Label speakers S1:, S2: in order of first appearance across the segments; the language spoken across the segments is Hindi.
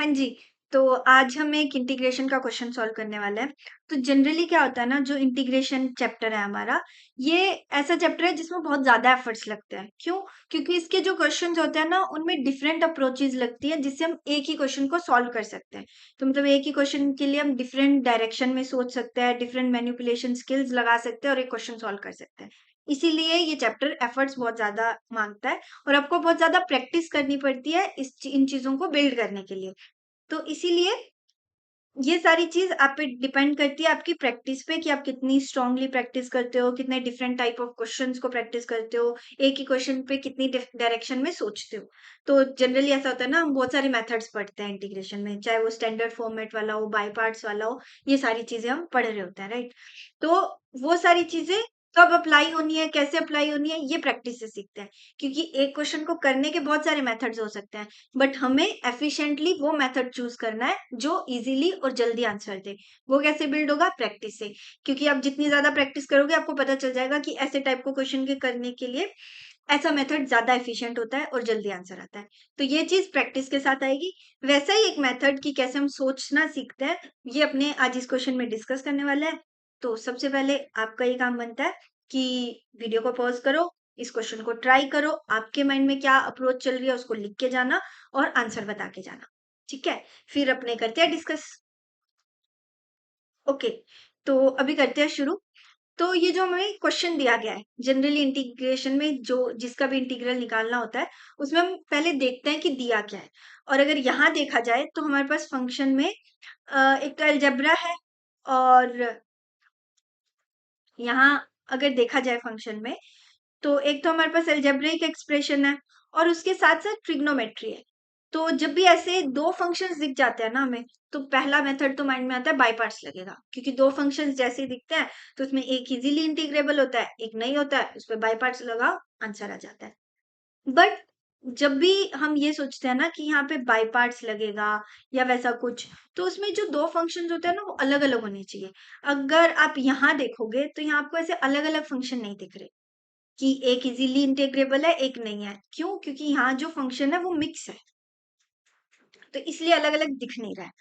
S1: हाँ जी, तो आज हम एक इंटीग्रेशन का क्वेश्चन सॉल्व करने वाले हैं। तो जनरली क्या होता है ना, जो इंटीग्रेशन चैप्टर है हमारा, ये ऐसा चैप्टर है जिसमें बहुत ज़्यादा एफर्ट्स लगते हैं। क्यों? क्योंकि इसके जो क्वेश्चंस होते हैं ना, उनमें डिफरेंट अप्रोचेज़ लगती है, जिससे हम एक ही क्वेश्चन को सॉल्व कर सकते हैं। तो मतलब एक ही क्वेश्चन के लिए हम डिफरेंट डायरेक्शन में सोच सकते हैं, डिफरेंट मैनिपुलेशन स्किल्स लगा सकते हैं और एक क्वेश्चन सॉल्व कर सकते हैं। इसीलिए ये चैप्टर एफर्ट्स बहुत ज़्यादा माँगता है और आपको बहुत ज़्यादा प्रैक्टिस करनी पड़ती है इन चीज़ों को बिल्ड करने के लिए। तो इसीलिए ये सारी चीज़ आप पे डिपेंड करती है आपकी प्रैक्टिस पे कि आप कितनी स्ट्रांगली प्रैक्टिस करते हो, कितने डिफरेंट टाइप ऑफ क्वेश्चंस को प्रैक्टिस करते हो, एक ही क्वेश्चन पे कितनी डायरेक्शन में सोचते हो। तो जनरली ऐसा होता है ना, हम बहुत सारे मेथड्स पढ़ते हैं इंटीग्रेशन में, चाहे वो स्टैंडर्ड फॉर्मेट वाला हो, बाय पार्ट्स वाला हो, ये सारी चीज़ें हम पढ़ रहे होते हैं, राइट? तो वो सारी चीज़ें कब अप्लाई होनी है, कैसे अप्लाई होनी है, ये प्रैक्टिस से सीखते हैं। क्योंकि एक क्वेश्चन को करने के बहुत सारे मेथड्स हो सकते हैं। बट हमें एफिशिएंटली वो मेथड चूज करना है जो इजीली और जल्दी आंसर दे। वो कैसे बिल्ड होगा? प्रैक्टिस से। क्योंकि आप जितनी ज्यादा प्रैक्टिस करोगे आपको पता चल जाएगा कि ऐसे टाइप को क्वेश्चन के करने के लिए ऐसा मेथड ज्यादा एफिशिएंट होता है और जल्दी आंसर आता है। तो ये चीज प्रैक्टिस के साथ आएगी। वैसा ही एक मेथड की कैसे हम सोचना सीखते हैं, ये अपने आज इस क्वेश्चन में डिस्कस करने वाले हैं। तो सबसे पहले आपका ये काम बनता है कि वीडियो को पॉज करो, इस क्वेश्चन को ट्राई करो, आपके माइंड में क्या अप्रोच चल रही है उसको लिख के जाना और आंसर बता के जाना। ठीक है? फिर अपने करते हैं डिस्कस। ओके, तो अभी करते हैं शुरू। तो ये जो हमें क्वेश्चन दिया गया है, जनरली इंटीग्रेशन में जो जिसका भी इंटीग्रल निकालना होता है, उसमें हम पहले देखते हैं कि दिया क्या है। और अगर यहाँ देखा जाए तो हमारे पास फंक्शन में एक तो अलजेब्रा है और यहाँ अगर देखा जाए फंक्शन में, तो एक तो हमारे पास अलजेब्रिक एक्सप्रेशन है और उसके साथ-साथ ट्रिग्नोमेट्री है। तो जब भी ऐसे 2 फंक्शंस दिख जाते हैं ना हमें, तो पहला मेथड तो माइंड में आता है बाय पार्ट्स लगेगा। क्योंकि 2 फंक्शंस जैसे ही दिखते हैं, तो उसमें एक इज़िली इंटीग्रेबल होता है, एक नहीं होता है, उसपे बाय पार्ट्स लगाओ, आंसर आ जाता है। बट जब भी हम ये सोचते हैं ना कि यहाँ पे बाय पार्ट्स लगेगा या वैसा कुछ, तो उसमें जो 2 फंक्शंस होते हैं ना, वो अलग-अलग होने चाहिए। अगर आप यहाँ देखोगे, तो यहाँ आपको ऐसे अलग-अलग फंक्शन नहीं दिख रहे। कि एक इजीली इंटीग्रेबल है, एक नहीं है। क्यों? क्योंकि यहाँ जो फंक्शन है वो मिक्स है, तो इसलिए अलग-अलग दिख नहीं रहा है।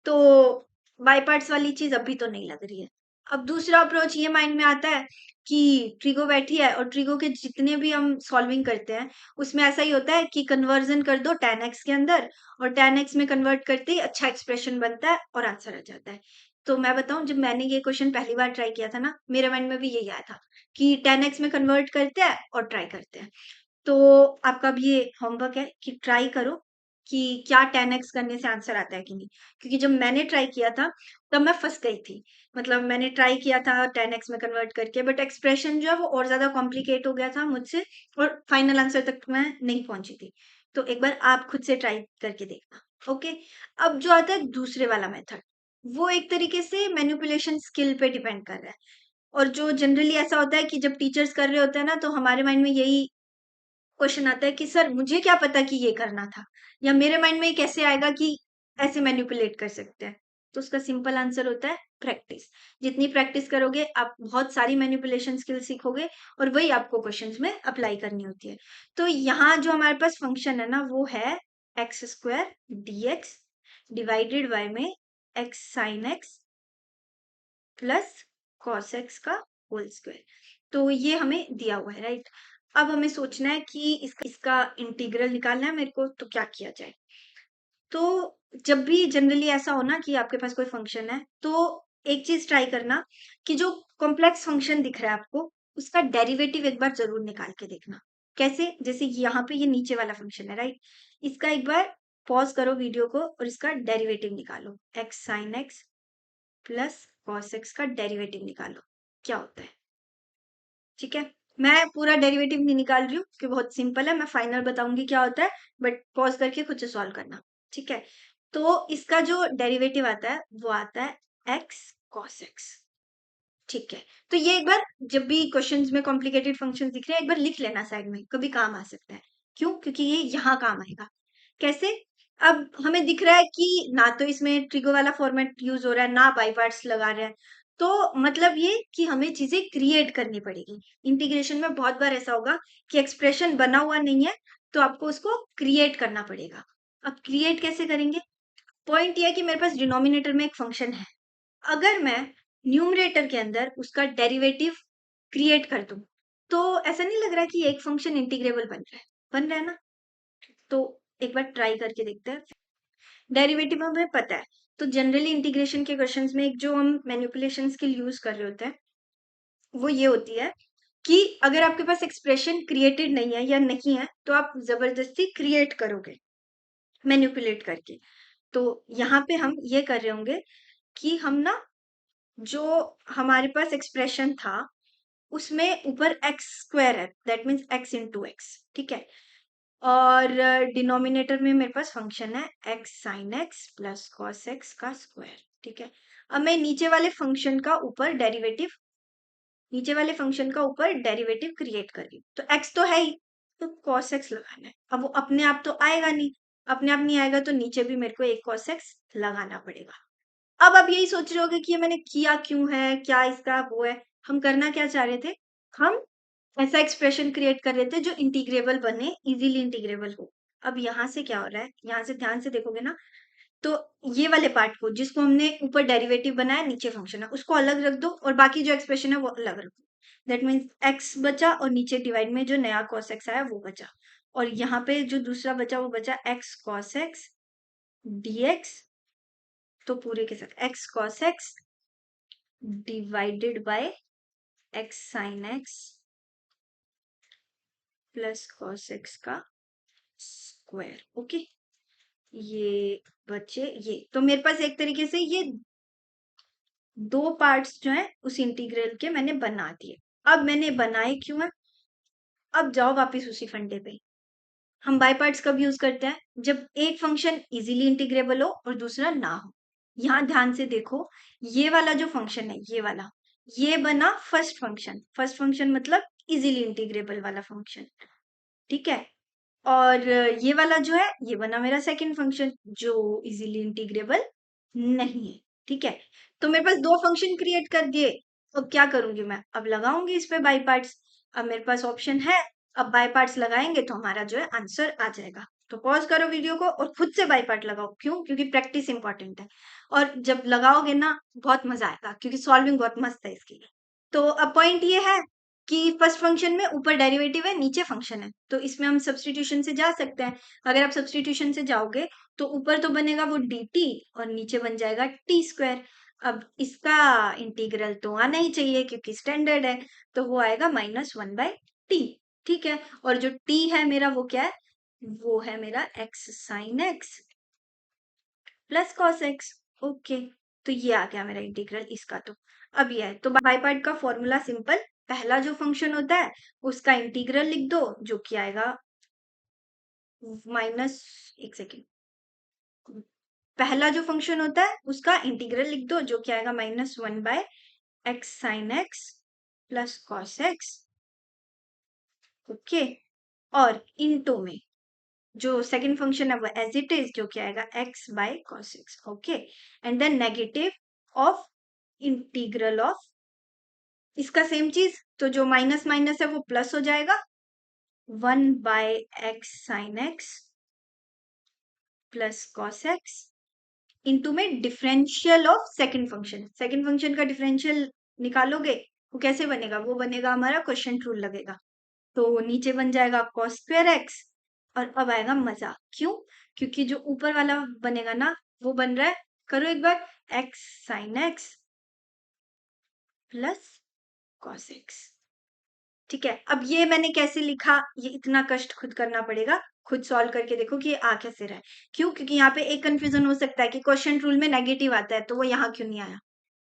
S1: तो बाय पार्ट्स वाली चीज़ अभी तो नहीं लग रही है। अब दूसरा अप्रोच ये माइंड में आता है कि ट्रिगो बैठी है और ट्रिगो के जितने भी हम सॉल्विंग करते हैं, उसमें ऐसा ही होता है कि कन्वर्जन कर दो tan x के अंदर और tan x में कन्वर्ट करते ही अच्छा एक्सप्रेशन बनता है और आंसर आ जाता है। तो मैं बताऊँ, जब मैंने ये क्वेश्चन पहली बार ट्राई किया था ना, मेरे माइंड में भी यही आया था कि tan x में कन्वर्ट करते हैं और ट्राई करते हैं। तो आपका भी ये होमवर्क है कि ट्राई करो कि क्या 10x करने से आंसर आता है कि नहीं। क्योंकि जब मैंने ट्राई किया था, तब मैं फँस गई थी। मतलब मैंने ट्राई किया था 10x में कन्वर्ट करके, बट एक्सप्रेशन जो है वो और ज़्यादा कॉम्प्लिकेट हो गया था मुझसे और फाइनल आंसर तक मैं नहीं पहुँची थी। तो एक बार आप खुद से ट्राई करके देखना, ओके? अब जो आता है दूसरे वाला मेथड, वो एक तरीके से मैनिपुलेशन स्किल पे डिपेंड कर रहा है। और जो जनरली ऐसा होता है कि जब टीचर्स कर रहे होते हैं ना, तो हमारे माइंड में यही क्वेश्चन आता है कि सर मुझे क्या पता कि ये करना था, या मेरे माइंड में ये कैसे आएगा कि ऐसे मैनिपुलेट कर सकते हैं। तो उसका सिंपल आंसर होता है प्रैक्टिस। जितनी प्रैक्टिस करोगे आप बहुत सारी मैनिपुलेशन स्किल सीखोगे और वही आपको क्वेश्चंस में अप्लाई करनी होती है। तो यहाँ जो हमारे पास फंक्शन है ना, वो है x square d x divided by में x sine x plus cos x का होल स्क्वायर। तो ये हमें दिया हुआ है, राइट? अब हमें सोचना है कि इसका इंटीग्रल निकालना है मेरे को, तो क्या किया जाए? तो जब भी जनरली ऐसा हो ना कि आपके पास कोई फंक्शन है, तो एक चीज ट्राई करना कि जो कॉम्प्लेक्स फंक्शन दिख रहा है आपको, उसका डेरिवेटिव एक बार जरूर निकाल के देखना। कैसे? जैसे यहाँ पे ये नीचे वाला फंक्शन है, राइट? इसका एक बार पॉज करो वीडियो को और इसका डेरिवेटिव निकालो। X sine x plus cos x का डेरिवेटिव निकालो, क्या होता है? ठीक है? मैं पूरा डेरिवेटिव नहीं निकाल रही हूँ क्योंकि बहुत सिंपल है, मैं फाइनल बताऊंगी क्या होता है, बट पॉज करके खुद से सॉल्व करना। ठीक है? तो इसका जो डेरिवेटिव आता है वो आता है एक्स कॉस एक्स। ठीक है? तो ये एक बार जब भी क्वेश्चंस में कॉम्प्लिकेटेड फंक्शंस दिख रहे हैं, एक बार लिख लेना साइड में, कभी काम आ सकता है। क्यों? क्योंकि ये यहाँ काम आएगा। कैसे? अब हमें दिख रहा है कि ना तो इसमें ट्रिगो वाला फॉर्मेट यूज हो रहा है, ना बाय पार्ट्स लगा रहे हैं। तो मतलब ये कि हमें चीजें क्रिएट करनी पड़ेगी। इंटीग्रेशन में बहुत बार ऐसा होगा कि एक्सप्रेशन बना हुआ नहीं है, तो आपको उसको क्रिएट करना पड़ेगा। अब क्रिएट कैसे करेंगे? पॉइंट ये है कि मेरे पास डिनोमिनेटर में एक फंक्शन है, अगर मैं न्यूमरेटर के अंदर उसका डेरिवेटिव क्रिएट कर दूं तो ऐसा नहीं लग रहा कि एक फंक्शन इंटीग्रेबल बन रहा है ना? तो एक बार ट्राई करके देखते हैं। डेरिवेटिव हमें पता है, तो जनरली इंटीग्रेशन के क्वेश्चंस में एक जो हम मैनिपुलेशन स्किल यूज कर रहे होते हैं वो ये होती है कि अगर आपके पास एक्सप्रेशन क्रिएटेड नहीं है या नहीं है तो आप जबरदस्ती क्रिएट करोगे मैनिपुलेट करके। तो यहाँ पे हम ये कर रहे होंगे कि हम ना जो हमारे पास एक्सप्रेशन था उसमें ऊपर एक्स स्क्वायर है, that means x into x, ठीक है। और डिनोमिनेटर में मेरे पास फंक्शन है x sine x plus cos x का स्क्वायर, ठीक है। अब मैं नीचे वाले फंक्शन का ऊपर डेरिवेटिव क्रिएट कर रही हूँ, तो एक्स तो है ही, तो कॉस एक्स लगाना है। अब वो अपने आप तो आएगा नहीं, अपने आप नहीं आएगा तो नीचे भी मेरे को एक कॉस एक्स लगाना पड़ेगा। अब आप यही सोच रहे होगे कि ये मैंने किया क्यों है, क्या इसका वो है। हम करना क्या चाह रहे थे, हम ऐसा एक्सप्रेशन क्रिएट कर रहे थे जो इंटीग्रेबल बने, इजीली इंटीग्रेबल हो। अब यहाँ से क्या हो रहा है, यहाँ से ध्यान से देखोगे ना, तो ये वाले पार्ट को जिसको हमने ऊपर डेरिवेटिव बनाया नीचे फंक्शन है उसको अलग रख दो और बाकी जो एक्सप्रेशन है वो अलग रख दो। दैट मीन्स एक्स बचा और नीचे डिवाइड में जो नया कॉस एक्स आया वो बचा, और यहाँ पे जो दूसरा बचा वो बचा एक्स कॉस एक्स dx, तो पूरे के साथ x cos x divided bye x sine x plus cos x का स्क्वायर। ओके, ये बचे ये, तो मेरे पास एक तरीके से ये दो पार्ट्स जो है उस इंटीग्रल के मैंने बना दिए। अब मैंने बनाए क्यों है, अब जाओ वापस उसी फंडे पे। हम बाय पार्ट्स कब यूज करते हैं, जब एक फंक्शन इजीली इंटीग्रेबल हो और दूसरा ना हो। यहाँ ध्यान से देखो, ये वाला जो फंक्शन है ये वाला, ये बना फर्स्ट फंक्शन मतलब इजीली इंटीग्रेबल वाला फंक्शन, ठीक है। और ये वाला जो है ये बना मेरा सेकंड फंक्शन जो इजीली इंटीग्रेबल नहीं है, ठीक है। तो मेरे पास दो फंक्शन क्रिएट कर दिए। अब क्या करूंगी मैं, अब लगाऊंगी इस पे बाई पार्ट्स। अब मेरे पास ऑप्शन है, अब बाई पार्ट्स लगाएंगे तो हमारा जो है आंसर आ जाएगा। तो पॉज करो वीडियो को और खुद से बाई पार्ट लगाओ, क्यों, क्योंकि प्रैक्टिस इंपॉर्टेंट है। और जब लगाओगे ना बहुत मजा आएगा क्योंकि सॉल्विंग बहुत मस्त है इसकी। तो अब पॉइंट ये है कि फर्स्ट फंक्शन में ऊपर डेरिवेटिव है नीचे फंक्शन है, तो इसमें हम सब्सटीट्यूशन से जा सकते हैं। अगर आप सब्सटीट्यूशन से जाओगे तो ऊपर तो बनेगा वो dt और नीचे बन जाएगा टी स्क्वायर। अब इसका इंटीग्रल तो आना ही चाहिए क्योंकि स्टैंडर्ड है, तो वो आएगा -1/t, ठीक है। और जो t है मेरा वो क्या है, वो है मेरा x sine x plus cos x. Okay, तो ये आ गया मेरा इंटीग्रल इसका। तो अब ये है, तो बाई पार्ट का फॉर्मूला सिंपल, पहला जो फंक्शन होता है उसका इंटीग्रल लिख दो जो कि आएगा माइनस, एक सेकेंड, पहला जो फंक्शन होता है उसका इंटीग्रल लिख दो जो कि आएगा -1/x sine x plus cos x, okay. और इनटू में जो सेकंड फंक्शन है वो एज इट इज जो कि आएगा x by cos x, okay. And then negative of integral of इसका सेम चीज, तो जो माइनस माइनस है वो प्लस हो जाएगा 1/x sine x plus cos x into में डिफरेंशियल ऑफ सेकंड फंक्शन का डिफरेंशियल निकालोगे, वो कैसे बनेगा, वो बनेगा हमारा क्वेश्चन रूल लगेगा। तो नीचे बन जाएगा cos स्क्वायर एक्स, और अब आएगा मजा, क्यों, क्योंकि जो ऊपर वाला बनेगा ना वो बन रहा है, करो एक बार, x sine x plus cos x, ठीक है। अब ये मैंने कैसे लिखा, ये इतना कष्ट खुद करना पड़ेगा, खुद सॉल्व करके देखो कि ये आ कैसे रहा है। क्यों, क्योंकि यहाँ पे एक कंफ्यूजन हो सकता है कि क्वेश्चन रूल में नेगेटिव आता है तो वो यहाँ क्यों नहीं आया।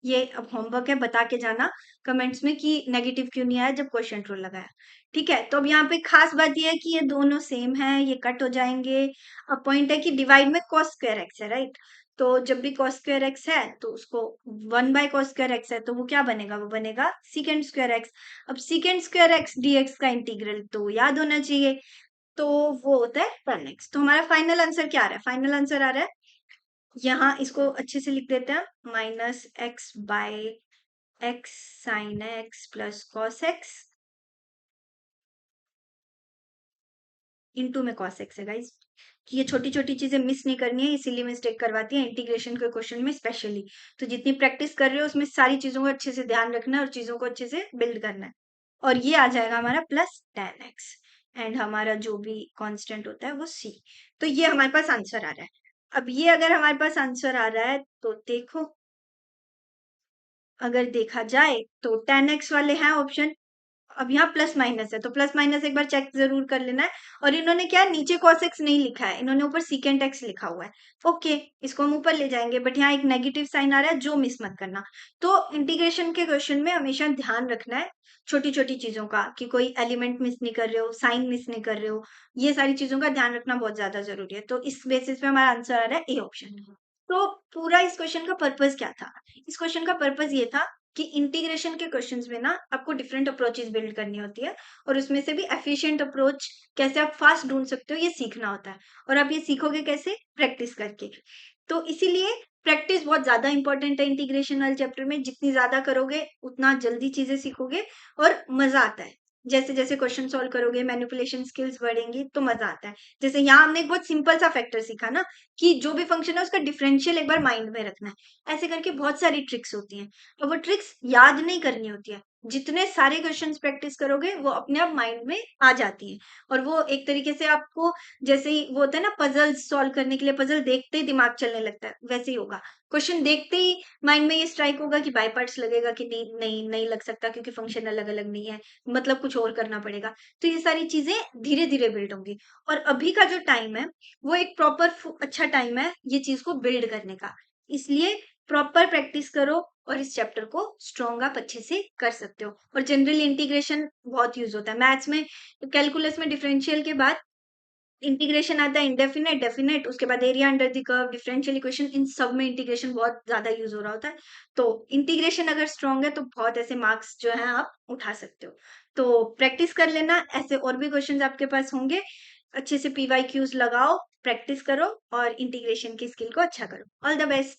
S1: ये अब होमवर्क है, बता के जाना कमेंट्स में कि नेगेटिव क्यों नहीं आया जब क्वेश्चन रूल लगाया, ठीक है। तो अब यहाँ पे खास बात ये है कि ये दोनों सेम है, ये कट हो जाएंगे। अब पॉइंट है कि डिवाइड में cos स्क्वायर एक्स है, राइट। तो जब भी cos स्क्वायर एक्स है तो उसको 1/cos स्क्वायर एक्स है तो वो क्या बनेगा, वो बनेगा secant स्क्वायर एक्स। अब secant स्क्वायर एक्स dx का इंटीग्रल तो याद होना चाहिए, तो वो होता है tan x। तो हमारा फाइनल आंसर क्या आ रहा है, फाइनल आंसर आ रहा है, यहाँ इसको अच्छे से लिख देते हैं, -x/x sine x plus cos x into में cos x है गाइस, कि ये छोटी-छोटी चीज़ें मिस नहीं करनी है, इसीलिए मिस्टेक करवाती है इंटीग्रेशन के क्वेश्चन में स्पेशली। तो जितनी प्रैक्टिस कर रहे हो उसमें सारी चीज़ों को अच्छे से ध्यान रखना है और चीज़ों को अच्छे से बिल्ड करना है। और ये आ जाएगा हमारा प्लस 10x एंड हमारा जो भी कांस्टेंट होता है वो c। तो ये हमारे पास आंसर आ रहा है। अब ये अगर हमारे पास आंसर आ रहा है तो देखो, अगर देखा जाए तो 10x वाले हैं ऑप्शन। अब यहाँ प्लस माइनस है तो प्लस माइनस एक बार चेक जरूर कर लेना है। और इन्होंने क्या है, नीचे cos x नहीं लिखा है, इन्होंने ऊपर secant x लिखा हुआ है। ओके, इसको हम ऊपर ले जाएंगे, बट यहाँ एक नेगेटिव साइन आ रहा है जो मिस मत करना। तो इंटीग्रेशन के क्वेश्चन में हमेशा ध्यान रखना है छोटी छोटी चीजों का, कि कोई एलिमेंट मिस नहीं कर रहे हो, साइन मिस नहीं कर रहे हो। ये सारी चीजों का ध्यान रखना बहुत ज्यादा जरूरी है। तो इस बेसिस पे हमारा आंसर आ रहा है ए ऑप्शन। तो पूरा इस क्वेश्चन का पर्पस क्या था? इस क्वेश्चन का पर्पस ये था कि इंटीग्रेशन के क्वेश्चंस में ना आपको डिफरेंट अप्रोचेस बिल्ड करनी होती है, और उसमें से भी एफिशिएंट अप्रोच कैसे आप फास्ट ढूंढ सकते हो ये सीखना होता है। और आप ये सीखोगे कैसे? प्रैक्टिस करके। तो इसीलिए प्रैक्टिस बहुत ज्यादा इंपॉर्टेंट है इंटीग्रेशन वाले चैप्टर में। जितनी ज्यादा करोगे उतना जल्दी चीजें सीखोगे और मजा आता है। जैसे जैसे क्वेश्चन सॉल्व करोगे, मैनिपुलेशन स्किल्स बढ़ेंगी तो मजा आता है। जैसे यहाँ हमने एक बहुत सिंपल सा फैक्टर सीखा ना, कि जो भी फंक्शन है उसका डिफरेंशियल एक बार माइंड में रखना है। ऐसे करके बहुत सारी ट्रिक्स होती हैं, और वो ट्रिक्स याद नहीं करनी होती है। जितने सारे क्वेश्चंस प्रैक्टिस करोगे वो अपने आप माइंड में आ जाती हैं। और वो एक तरीके से आपको, जैसे ही वो होता है ना पजल सॉल्व करने के लिए, पजल देखते ही दिमाग चलने लगता है, वैसे ही होगा। क्वेश्चन देखते ही माइंड में ये स्ट्राइक होगा कि बाय पार्ट्स लगेगा कि नहीं नहीं नहीं लग सकता, क्योंकि फंक्शन अलग अलग नहीं है, मतलब कुछ और करना पड़ेगा। तो ये सारी चीजें धीरे धीरे बिल्ड होंगी। और अभी का जो टाइम है वो एक प्रॉपर अच्छा टाइम है ये चीज को बिल्ड करने का। इसलिए प्रॉपर प्रैक्टिस करो और इस चैप्टर को स्ट्रॉन्ग आप अच्छे से कर सकते हो। और जनरली इंटीग्रेशन बहुत यूज होता है मैथ्स में। कैलकुलस में डिफरेंशियल के बाद इंटीग्रेशन आता है, इंडेफिनेट, डेफिनेट, उसके बाद area under the curve, differential equation, इन सब में इंटीग्रेशन बहुत ज्यादा यूज हो रहा होता है। तो इंटीग्रेशन अगर स्ट्रॉन्ग है तो बहुत ऐसे मार्क्स जो है आप उठा सकते हो। तो प्रैक्टिस कर लेना, ऐसे और भी क्वेश्चंस आपके पास होंगे। अच्छे से पीवाई क्यूज लगाओ, प्रैक्टिस करो और इंटीग्रेशन की स्किल को अच्छा करो। All the best.